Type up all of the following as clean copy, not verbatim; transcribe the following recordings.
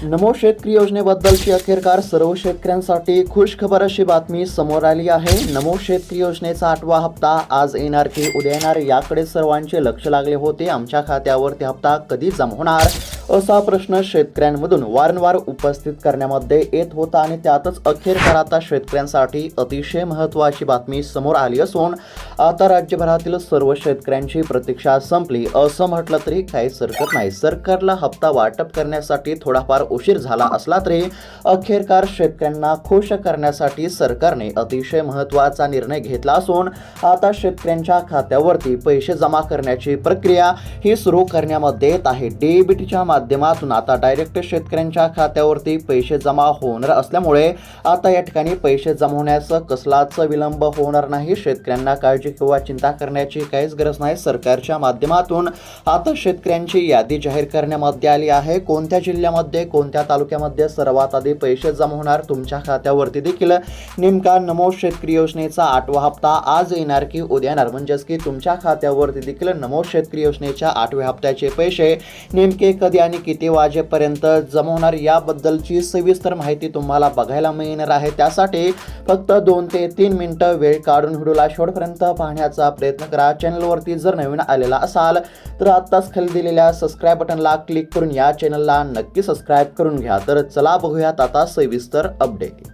नमो शेतकरी योजनेबद्दलची अखेरकार सर्व शेतकऱ्यांसाठी खुशखबर अशी बातमी समोर आली आहे। नमो शेतकरी योजनेचा 8वा हप्ता आज येणार की उद्या येणार याकडे सर्वांचे लक्ष लागले होते। आमच्या खात्यावर ते हप्ता कधी जमा होणार असा प्रश्न शेतकऱ्यांमधून वारंवार उपस्थित करण्यामध्ये येत होता आणि त्यातच अखेरकार आता शेतकऱ्यांसाठी अतिशय महत्त्वाची बातमी समोर आली असून आता राज्यभरातील सर्व शेतकऱ्यांची प्रतीक्षा संपली असं म्हटलं तरी काहीच हरकत नाही। सरकारला हप्ता वाटप करण्यासाठी थोडाफार उशीर झाला असला तरी अखेरकार शेतकऱ्यांना खुश करण्यासाठी सरकारने अतिशय महत्त्वाचा निर्णय घेतला असून आता शेतकऱ्यांच्या खात्यावरती पैसे जमा करण्याची प्रक्रिया ही सुरू करण्यामध्ये येत आहे। डीबीटीच्या माध्यमातून आता डायरेक्ट शेतकऱ्यांच्या खात्यावरती पैसे जमा होणार असल्यामुळे आता या ठिकाणी पैसे जमा होण्यास कसलाच विलंब होणार नाही। शेतकऱ्यांना काळजी किंवा चिंता करण्याची काहीच गरज नाही। सरकारच्या माध्यमातून आता शेतकऱ्यांची यादी जाहीर करण्यामध्ये आली आहे। कोणत्या जिल्ह्यामध्ये कोणत्या तालुक्यामध्ये सर्वात आधी पैसे जमा होणार तुमच्या खात्यावरती देखील नेमका नमो शेतकरी योजनेचा 8वा हप्ता आज येणार की उद्या येणार म्हणजेच की तुमच्या खात्यावरती देखील नमो शेतकरी योजनेच्या 8व्या हप्त्याचे पैसे नेमके कधी आणि किती वाजेपर्यंत जमा होणार याबद्दलची सविस्तर माहिती तुम्हाला बघायला मिळणार आहे। त्यासाठी फक्त 2 ते 3 मिनिटं वेळ काढून व्हिडिओला शेवटपर्यंत पाहण्याचा प्रयत्न करा। चॅनलवरती जर नवीन आलेला असाल तर आत्ताच खाली दिलेल्या सबस्क्राइब बटनला क्लिक करून या चॅनलला नक्की सबस्क्राइब करून घ्या। तर चला बघूयात आता सविस्तर अपडेट।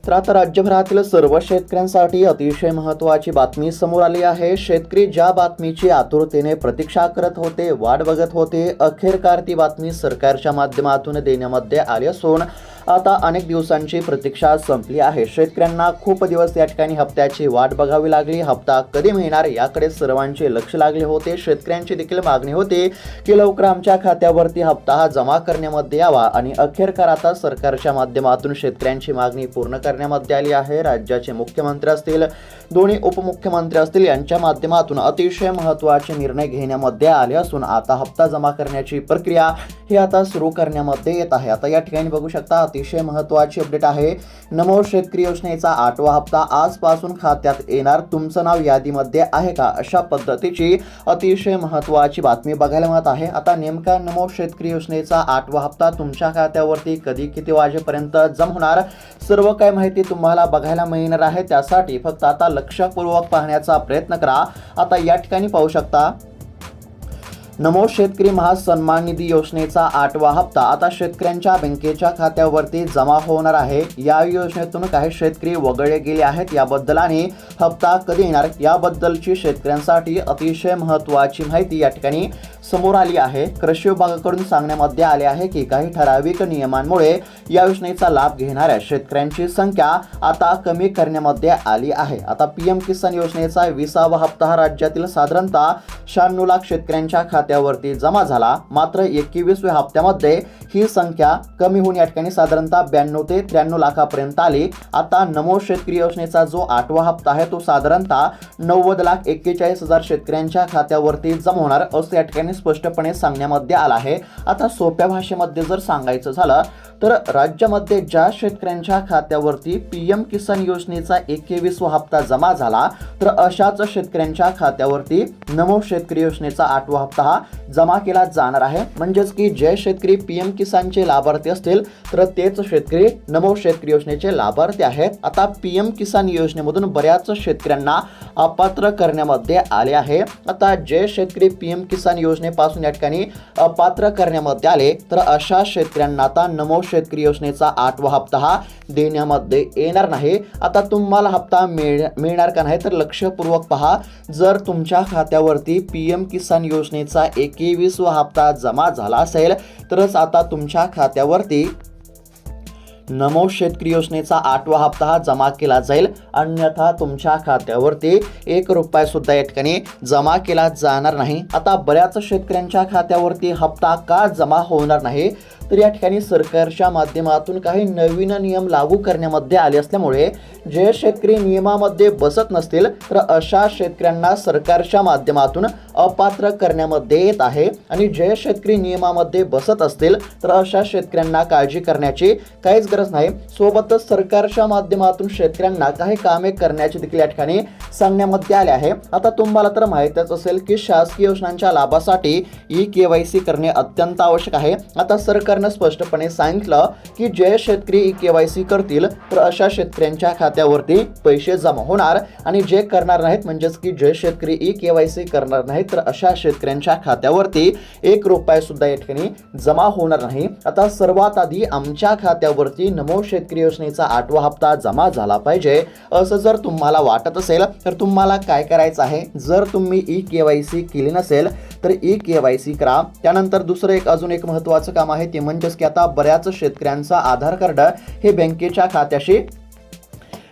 तर आता राज्यभरातील सर्व शेतकऱ्यांसाठी अतिशय महत्त्वाची बातमी समोर आली आहे। शेतकरी ज्या बातमीची आतुरतेने प्रतीक्षा करत होते, वाट बघत होते, अखेरकार ती बातमी सरकारच्या माध्यमातून देण्यामध्ये आली असून आता अनेक दिवसांची प्रतीक्षा संपली आहे। शेतकऱ्यांना खूप दिवस या ठिकाणी हप्त्याची वाट बघावी लागली। हप्ता कधी मिळणार याकडे सर्वांचे लक्ष लागले होते। शेतकऱ्यांची देखील मागणी होती की लवकर आमच्या खात्यावरती हप्ता हा जमा करण्यामध्ये यावा आणि अखेरकार आता सरकारच्या माध्यमातून शेतकऱ्यांची मागणी पूर्ण करण्यामध्ये आली आहे। राज्याचे मुख्यमंत्री असतील, दोन्ही उपमुख्यमंत्री असतील यांच्या माध्यमातून अतिशय महत्त्वाचे निर्णय घेण्यामध्ये आले असून आता हप्ता जमा करण्याची प्रक्रिया ही आता सुरू करण्यामध्ये येत आहे। आता या ठिकाणी बघू शकता अतिशय महत्त्वाची अपडेट आहे। नमो शेतकरी योजनेचा 8वा हप्ता आजपासून खात्यात येणार, तुमचं नाव यादीमध्ये आहे का अशा पद्धतीची अतिशय महत्त्वाची बातमी बघायला मिळत आहे। आता नेमका नमो शेतकरी योजनेचा 8वा हप्ता तुमच्या खात्यावरती कधी किती वाजेपर्यंत जमा होणार सर्व काही माहिती तुम्हाला बघायला मिळणार आहे। त्यासाठी फक्त आता लक्षपूर्वक पाहण्याचा प्रयत्न करा। आता या ठिकाणी पाहू शकता नमो शेतकरी महासन्मान निधी योजनेचा 8वा हप्ता आता शेतकऱ्यांच्या बँकेच्या खात्यावरती जमा होणार आहे। या योजनेतून काही शेतकरी वगळले गेले आहेत याबद्दल आणि हप्ता कधी येणार याबद्दलची शेतकऱ्यांसाठी अतिशय महत्त्वाची माहिती या ठिकाणी समोर आली आहे। कृषी विभागाकडून सांगण्यामध्ये आले आहे की काही ठराविक नियमांमुळे या योजनेचा लाभ घेणाऱ्या शेतकऱ्यांची संख्या आता कमी करण्यामध्ये आली आहे। आता पीएम किसान योजनेचा 20वा हप्ता हा राज्यातील साधारणतः 96 लाख शेतकऱ्यांच्या खात्यावरती जमा झाला। मात्र 21व्या हप्त्यामध्ये ही संख्या कमी होऊन या ठिकाणी साधारणतः 92 ते 93 लाखापर्यंत आली। आता नमो शेतकरी योजनेचा जो 8वा हप्ता आहे तो साधारणतः 90,41,000 शेतकऱ्यांच्या खात्यावरती जमा होणार असं या ठिकाणी स्पष्टपणे सांगण्यामध्ये आलं आहे। आता सोप्या भाषेमध्ये जर सांगायचं झालं तर राज्यामध्ये ज्या शेतकऱ्यांच्या खात्यावरती पीएम किसान योजनेचा 21वा हप्ता जमा झाला तर अशाच शेतकऱ्यांच्या खात्यावरती नमो शेतकरी योजनेचा 8वा हप्ता हा जमा केला जाणार आहे। म्हणजेच की जे शेतकरी पीएम किसानचे लाभार्थी असतील तर तेच शेतकरी नमो शेतकरी योजनेचे लाभार्थी आहेत। आता पीएम किसान योजनेमधून बऱ्याच शेतकऱ्यांना अपात्र करण्यामध्ये आले आहे। आता जे शेतकरी पीएम किसान योजनेपासून या ठिकाणी अपात्र करण्यामध्ये आले तर अशा शेतकऱ्यांना आता नमो शेतकरी योजनेचा 8वा हप्ता हा देण्यामध्ये येणार नाही। आता तुम्हाला हप्ता मिळणार का नाही तर लक्षपूर्वक पहा। जर तुमच्या खात्यावरती पीएम किसान योजनेचा 21वा हप्ता जमा झाला असेल तरच आता तुमच्या खात्यावरती नमो शेतकरी योजनेचा 8वा हप्ता हा जमा केला जाईल, अन्यथा तुमच्या खात्यावरती 1 रुपया सुद्धा या ठिकाणी जमा केला जाणार नाही। आता बऱ्याच शेतकऱ्यांच्या खात्यावरती हप्ता का जमा होणार नाही तर या ठिकाणी सरकारच्या माध्यमातून काही नवीन नियम लागू करण्यामध्ये आले असल्यामुळे जे शेतकरी नियमामध्ये बसत नसतील तर अशा शेतकऱ्यांना सरकारच्या माध्यमातून अपात्र करण्यामध्ये येत आहे आणि जे शेतकरी नियमामध्ये बसत असतील तर अशा शेतकऱ्यांना काळजी करण्याची काहीच गरज नाही। सोबतच सरकारच्या माध्यमातून शेतकऱ्यांना काही कामे करण्याची देखील या ठिकाणी सांगण्यामध्ये आले आहे। आता तुम्हाला तर माहितच असेल की शासकीय योजनांच्या लाभासाठी ई-केवायसी करणे अत्यंत आवश्यक आहे। आता सरकारनं स्पष्टपणे सांगितलं की जे शेतकरी ई-केवायसी करतील तर अशा शेतकऱ्यांच्या खात्यावरती पैसे जमा होणार आणि जे करणार नाहीत म्हणजेच की जे शेतकरी ई-केवायसी करणार नाहीत तर अशा शेतकऱ्यांच्या खात्यावरती 1 रुपया सुद्धा या ठिकाणी जमा होणार नाही। आता सर्वात आधी आमच्या खात्यावरती नमो शेतकरी योजनेचा 8वा हप्ता जमा झाला पाहिजे असं जर तुम्हाला वाटत असेल तर तुम्हाला काय करायचं आहे, जर तुम्ही ई-केवायसी केली नसेल तर ई-केवायसी करा। त्यानंतर दुसरं अजून एक महत्त्वाचं काम आहे ते म्हणजेच की आता बऱ्याच शेतकऱ्यांचा आधार कार्ड हे बँकेच्या खात्याशी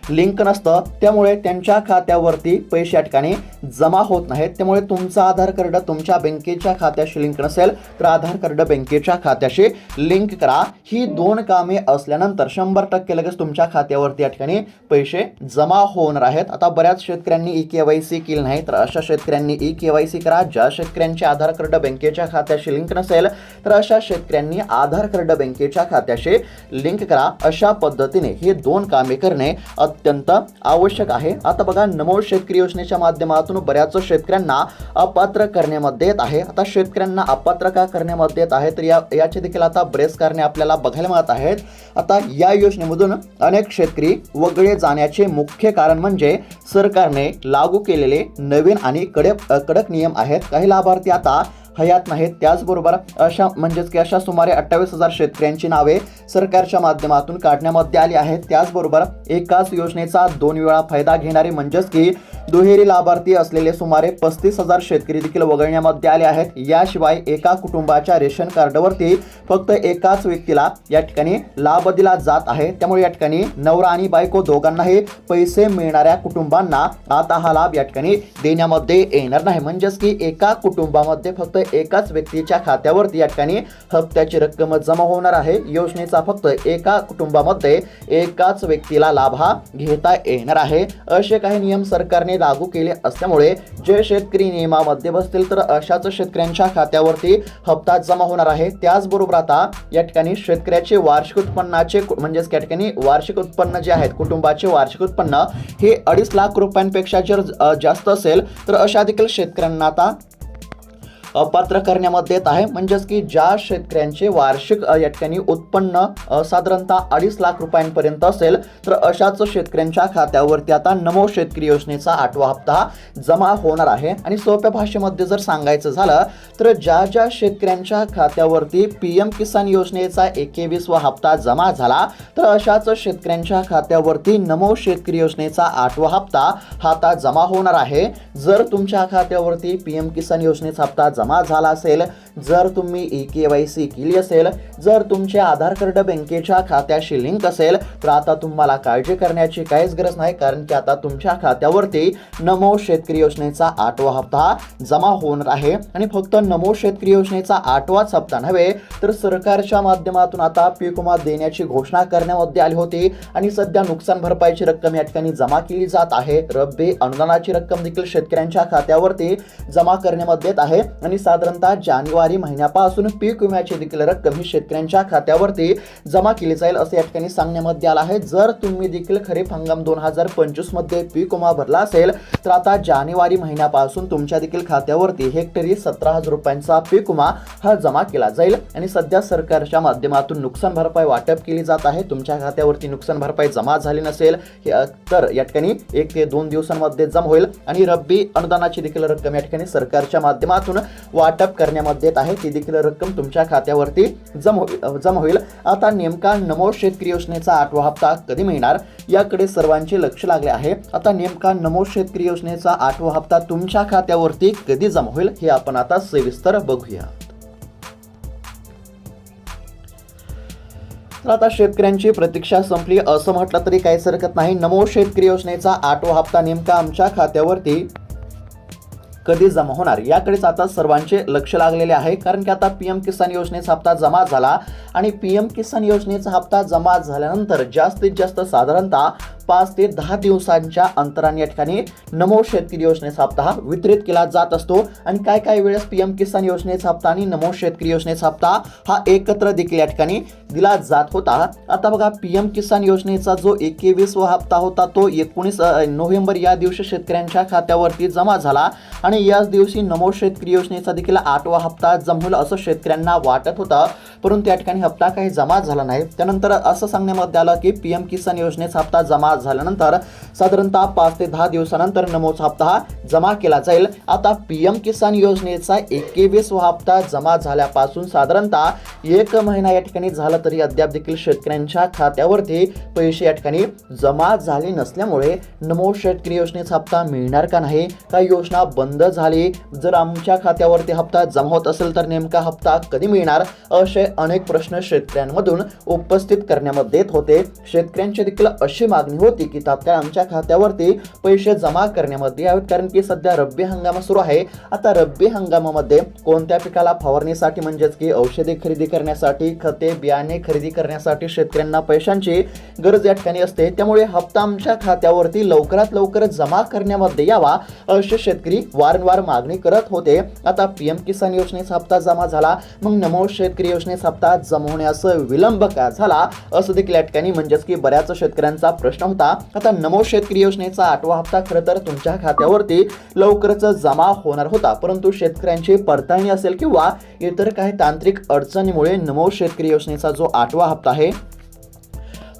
लिंक नसतं, त्यामुळे त्यांच्या खात्यावरती पैसे या ठिकाणी जमा होत नाहीत। त्यामुळे तुमचं आधार कार्ड तुमच्या बँकेच्या खात्याशी लिंक नसेल तर आधार कार्ड बँकेच्या खात्याशी लिंक करा। ही 2 कामे असल्यानंतर 100% लगेच तुमच्या खात्यावरती या ठिकाणी पैसे जमा होणार आहेत। आता बऱ्याच शेतकऱ्यांनी ई-केवायसी केली नाही तर अशा शेतकऱ्यांनी ई-केवायसी करा। ज्या शेतकऱ्यांचे आधार कार्ड बँकेच्या खात्याशी लिंक नसेल तर अशा शेतकऱ्यांनी आधार कार्ड बँकेच्या खात्याशी लिंक करा। अशा पद्धतीने हे 2 कामे करणे अत्यंत आवश्यक आहे। आता बघा, नमो शेतकरी योजनेच्या माध्यमातून बऱ्याच शेतकऱ्यांना अपात्र करण्यामध्ये येत आहे। आता शेतकऱ्यांना अपात्र का करण्यामध्ये येत आहे तर याचे देखील आता बरेच कारणे आपल्याला बघायला मिळत आहेत। आता या योजनेमधून अनेक शेतकरी वगळे जाण्याचे मुख्य कारण म्हणजे सरकारने लागू केलेले नवीन आणि कडक नियम आहेत। काही लाभार्थी आता हयात नाहीत। त्याचबरोबर अशा सुमारे 28,000 शेतकऱ्यांची नावे सरकारच्या माध्यमातून काढण्यामध्ये आली आहेत। त्याचबरोबर एकाच योजनेचा 2 वेळा फायदा घेणारे म्हणजेच की दुहेरी लाभार्थी असलेले सुमारे 35,000 शेतकरी देखील वगळण्यामध्ये आले आहेत। याशिवाय एका कुटुंबाच्या रेशन कार्डवरती फक्त एकाच व्यक्तीला या ठिकाणी लाभ दिला जात आहे। त्यामुळे या ठिकाणी नवरा आणि बायको दोघांनाही पैसे मिळणाऱ्या कुटुंबांना आता हा लाभ या ठिकाणी देण्यामध्ये येणार नाही। म्हणजेच की एका कुटुंबामध्ये फक्त एकाच व्यक्तीच्या खात्यावरती या ठिकाणी हप्त्याची रक्कम जमा होणार आहे। योजनेचा फक्त एका कुटुंबामध्ये एकाच व्यक्तीला लाभ हा घेता येणार आहे। असे काही नियम सरकारने लागू केले असल्यामुळे जे शेतकरी नियमामध्ये बसतील तर अशाच शेतकऱ्यांच्या खात्यावरती हप्ता जमा होणार आहे। त्याचबरोबर आता या ठिकाणी शेतकऱ्याचे वार्षिक उत्पन्नाचे म्हणजेच या ठिकाणी वार्षिक उत्पन्न जे आहेत कुटुंबाचे वार्षिक उत्पन्न हे 2.5 लाख रुपयांपेक्षा जर जास्त असेल तर अशा देखील शेतकऱ्यांना आता अपात्र करण्यामध्ये येत आहे। म्हणजेच की ज्या शेतकऱ्यांचे वार्षिक या ठिकाणी उत्पन्न साधारणतः 2.5 लाख रुपयांपर्यंत असेल तर अशाच शेतकऱ्यांच्या खात्यावरती आता नमो शेतकरी योजनेचा 8वा हप्ता जमा होणार आहे। आणि सोप्या भाषेमध्ये जर सांगायचं झालं तर ज्या शेतकऱ्यांच्या खात्यावरती PM किसान योजनेचा 21वा हप्ता जमा झाला तर अशाच शेतकऱ्यांच्या खात्यावरती नमो शेतकरी योजनेचा 8वा हप्ता हा आता जमा होणार आहे। जर तुमच्या खात्यावरती PM किसान योजनेचा हप्ता जमा झाला असेल, जर तुम्ही ई-केवायसी केली असेल, जर तुमचे आधार कार्ड बँकेच्या खात्याशी लिंक असेल तर आता तुम्हाला काळजी करण्याची काहीच गरज नाही, कारण की आता तुमच्या खात्यावरती नमो शेतकरी योजनेचा 8वा हप्ता जमा होणार आहे। आणि फक्त नमो शेतकरी योजनेचा 8वाच हप्ता नव्हे तर सरकारच्या माध्यमातून आता पीक विमा देण्याची घोषणा करण्यामध्ये आली होती आणि सध्या नुकसान भरपाईची रक्कम या ठिकाणी जमा केली जात आहे। रब्बी अनुदानाची रक्कम देखील शेतकऱ्यांच्या खात्यावरती जमा करण्यामध्ये येत आहे आणि साधारणतः जानेवारी महिन्यापासून पीक विम्याची देखील रक्कम ही शेतकऱ्यांच्या खात्यावरती जमा केली जाईल असं या ठिकाणी सांगण्यामध्ये आलं आहे। जर तुम्ही देखील खरीप हंगाम 2025 मध्ये पीक विमा भरला असेल तर आता जानेवारी महिन्यापासून तुमच्या देखील खात्यावरती हेक्टरी 17,000 रुपयांचा पीक विमा हा जमा केला जाईल। आणि सध्या सरकारच्या माध्यमातून नुकसान भरपाई वाटप केली जात आहे। तुमच्या खात्यावरती नुकसान भरपाई जमा झाली नसेल तर या ठिकाणी 1 ते 2 दिवसांमध्ये जमा होईल आणि रब्बी अनुदानाची देखील रक्कम या ठिकाणी सरकारच्या माध्यमातून वाटप करण्यामध्ये येत आहे, ती देखील रक्कम तुमच्या खात्यावरती जमा होईल। आता नेमका नमो शेतकरी योजनेचा 8वा हप्ता कधी मिळणार याकडे सर्वांचे लक्ष लागले आहे। आता नेमका नमो शेतकरी योजनेचा 8वा हप्ता तुमच्या खात्यावरती कधी जमा होईल हे आपण आता सविस्तर बघूया। तर आता शेतकऱ्यांची प्रतीक्षा संपली असं म्हटलं तरी काहीच हरकत नाही। नमो शेतकरी योजनेचा 8वा हप्ता नेमका आमच्या खात्यावरती कधी जमा होणार याकडेच आता सर्वांचे लक्ष लागलेले आहे। कारण की आता पीएम किसान योजनेचा हप्ता जमा झाला आणि पीएम किसान योजनेचा हप्ता जमा झाल्यानंतर जास्तीत जास्त साधारणतः 5 ते 10 दिवसांच्या अंतराने या ठिकाणी नमो शेतकरी योजनेचा हप्ता हा वितरित केला जात असतो। आणि काय वेळेस पीएम किसान योजनेचा हप्ता आणि नमो शेतकरी योजनेचा हप्ता हा एकत्र देखील या ठिकाणी दिला जात होता। आता बघा, पीएम किसान योजनेचा जो 21वा हप्ता होता तो 19 नोव्हेंबर या दिवशी शेतकऱ्यांच्या खात्यावरती जमा झाला आणि याच दिवशी नमो शेतकरी योजनेचा देखील 8वा हप्ता जमा होईल असं शेतकऱ्यांना वाटत होतं, परंतु या ठिकाणी हप्ता काही जमा झाला नाही। त्यानंतर असं सांगण्यामध्ये आलं की पीएम किसान योजनेचा हप्ता जमा झाल्यानंतर साधारणतः 5 ते 10 दिवसानंतर नमोचा हप्ता हा जमा केला जाईल। आता पीएम किसान योजनेचा 21वा हप्ता जमा झाल्यापासून साधारणतः 1 महिना या ठिकाणी झाला तरी अद्याप देखील शेतकऱ्यांच्या खात्यावरती पैसे या ठिकाणी जमा झाले नसल्यामुळे नमो शेतकरी योजनेचा हप्ता मिळणार का नाही, काही योजना बंद झाली, जर आमच्या खात्यावरती हप्ता जमा होत असेल तर नेमका हप्ता कधी मिळणार, असे अनेक प्रश्न शेतकऱ्यांमधून उपस्थित करण्यामध्ये येत होते। शेतकऱ्यांची देखील अशी मागणी होती की तात्काळ आमच्या खात्यावरती पैसे जमा करण्यामध्ये यावेत, कारण की सध्या रब्बी हंगाम सुरू आहे। आता रब्बी हंगामामध्ये कोणत्या पिकाला फवारणीसाठी म्हणजेच की औषधे खरेदी करण्यासाठी, खते बियाणे खरेदी करण्यासाठी शेतकऱ्यांना पैशांची गरज या ठिकाणी असते, त्यामुळे हप्ता आमच्या खात्यावरती लवकरात लवकर जमा करण्यामध्ये यावा असे शेतकरी वारंवार मागणी करत होते। आता पीएम किसान योजनेचा हप्ता जमा झाला, मग नमो शेतकरी योजनेचा हप्ता जमा होण्यास विलंब का झाला असं देखील या ठिकाणी म्हणजेच की बऱ्याच शेतकऱ्यांचा प्रश्न होता। आता नमो शेतकरी योजनेचा 8वा हप्ता खरं तर तुमच्या खात्यावरती लवकरच जमा होणार होता, परंतु शेतकऱ्यांची पडताळणी असेल किंवा इतर काही तांत्रिक अडचणीमुळे नमो शेतकरी योजनेचा जो 8वा हप्ता आहे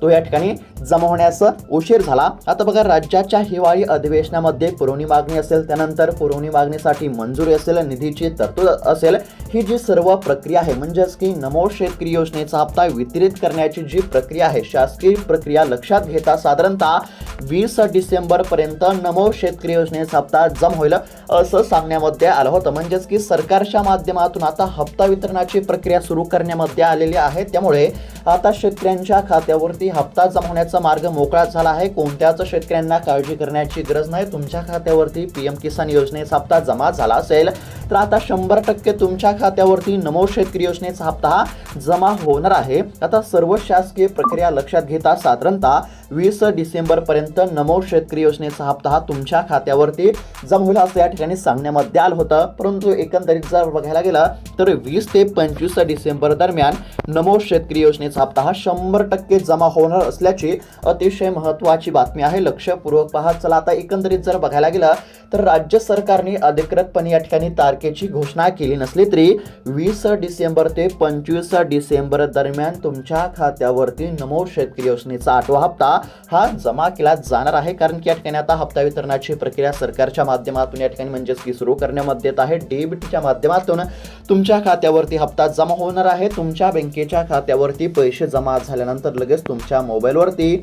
तो या ठिकाणी जमा होण्यास उशीर झाला। आता बघा, राज्याच्या हिवाळी अधिवेशनामध्ये पुरवणी मागणी असेल, त्यानंतर पुरवणी मागणीसाठी मंजुरी असेल, निधीची तरतूद असेल, ही जी सर्व प्रक्रिया आहे म्हणजेच की नमो शेतकरी योजनेचा हप्ता वितरित करण्याची जी प्रक्रिया आहे, शासकीय प्रक्रिया लक्षात घेता साधारणतः 20 डिसेंबर पर्यंत नमो शेतकरी योजनेचा हप्ता जमा होईल असं सांगण्यामध्ये आलं होतं। म्हणजेच की सरकारच्या माध्यमातून आता हप्ता वितरणाची प्रक्रिया सुरू करण्यामध्ये आलेली आहे, त्यामुळे आता शेतकऱ्यांच्या खात्यावरती हप्ता जमा होण्याचा मार्ग मोकळा झाला आहे। कोणत्याच शेतकऱ्यांना काळजी करण्याची गरज नाही। तुमच्या खात्यावरती पीएम किसान योजनेचा हप्ता जमा झाला असेल तर आता 100% तुमच्या खात्यावरती नमो शेतकरी योजनेचा हप्ता हा जमा होणार आहे। आता सर्व शासकीय प्रक्रिया लक्षात घेता साधारणतः 20 डिसेंबर पर्यंत नमो शेतकरी योजनेचा हप्ता हा तुमच्या खात्यावरती जमा होईल असं या ठिकाणी सांगण्यामध्ये आलं होतं, परंतु एकंदरीत जर बघायला गेलं तर 20 ते 25 डिसेंबर दरम्यान नमो शेतकरी योजनेचा हप्ता हा 100% जमा होणार असल्याची अतिशय महत्त्वाची बातमी आहे। लक्षपूर्वक पहा। चला, आता एकंदरीत जर बघायला गेलं तर राज्य सरकारने अधिकृतपणे या ठिकाणी तारखेची घोषणा केली नसली तरी 20 डिसेंबर ते 25 डिसेंबर दरम्यान तुमच्या खात्यावरती नमो शेतकरी योजनेचा 8वा हप्ता हा जमा केला जाणार आहे। कारण की या ठिकाणी आता हप्ता वितरणाची प्रक्रिया सरकारच्या माध्यमातून या ठिकाणी म्हणजेच की सुरू करण्यामध्ये येत आहे। डीबीटीच्या माध्यमातून तुमच्या खात्यावरती हप्ता जमा होणार आहे। तुमच्या बँकेच्या खात्यावरती पैसे जमा झाल्यानंतर लगेच तुमच्या मोबाईलवरती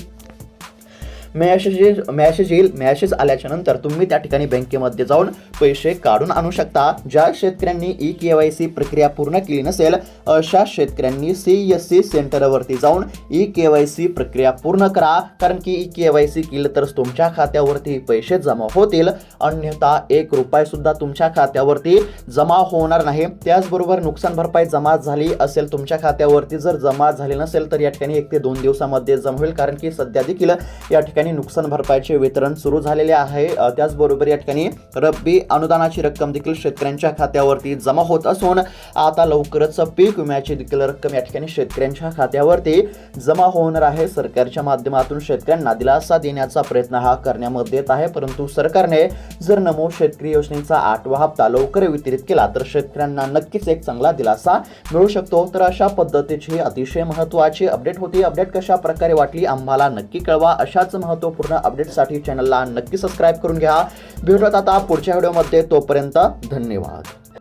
मेसेज आल्याच्या नंतर तुम्ही त्या ठिकाणी बँकेमध्ये जाऊन पैसे काढून आणू शकता। ज्या शेतकऱ्यांनी ई-केवायसी प्रक्रिया पूर्ण केली नसेल अशा शेतकऱ्यांनी CSC सेंटरवरती जाऊन ई-केवायसी प्रक्रिया पूर्ण करा, कारण की ई-केवायसी केलं तरच तुमच्या खात्यावरती पैसे जमा होतील, अन्यथा 1 रुपया सुद्धा तुमच्या खात्यावरती जमा होणार नाही। त्याचबरोबर नुकसान भरपाई जमा झाली असेल तुमच्या खात्यावरती, जर जमा झाली नसेल तर या ठिकाणी 1 ते 2 दिवसामध्ये जमा होईल, कारण की सध्या देखील या ठिकाणी नुकसान भरपाईचे वितरण सुरू झालेले आहे। त्याचबरोबर या ठिकाणी रब्बी अनुदानाची रक्कम देखील शेतकऱ्यांच्या खात्यावरती जमा होत असून आता लवकरच पीक विम्याची देखील रक्कम या ठिकाणी शेतकऱ्यांच्या खात्यावरती जमा होणार आहे। सरकारच्या माध्यमातून शेतकऱ्यांना दिलासा देण्याचा प्रयत्न हा करण्यामध्ये येत आहे, परंतु सरकारने जर नमो शेतकरी योजनेचा 8वा हप्ता लवकर वितरित केला तर शेतकऱ्यांना नक्कीच एक चांगला दिलासा मिळू शकतो। तर अशा पद्धतीची अतिशय महत्त्वाची अपडेट होती। अपडेट कशा प्रकारे वाटली आम्हाला नक्की कळवा। अशाच महत्त्वपूर्ण अपडेटसाठी चॅनलला नक्की सबस्क्राईब करून घ्या। भेटूयात आता पुढच्या व्हिडिओमध्ये, तोपर्यंत धन्यवाद।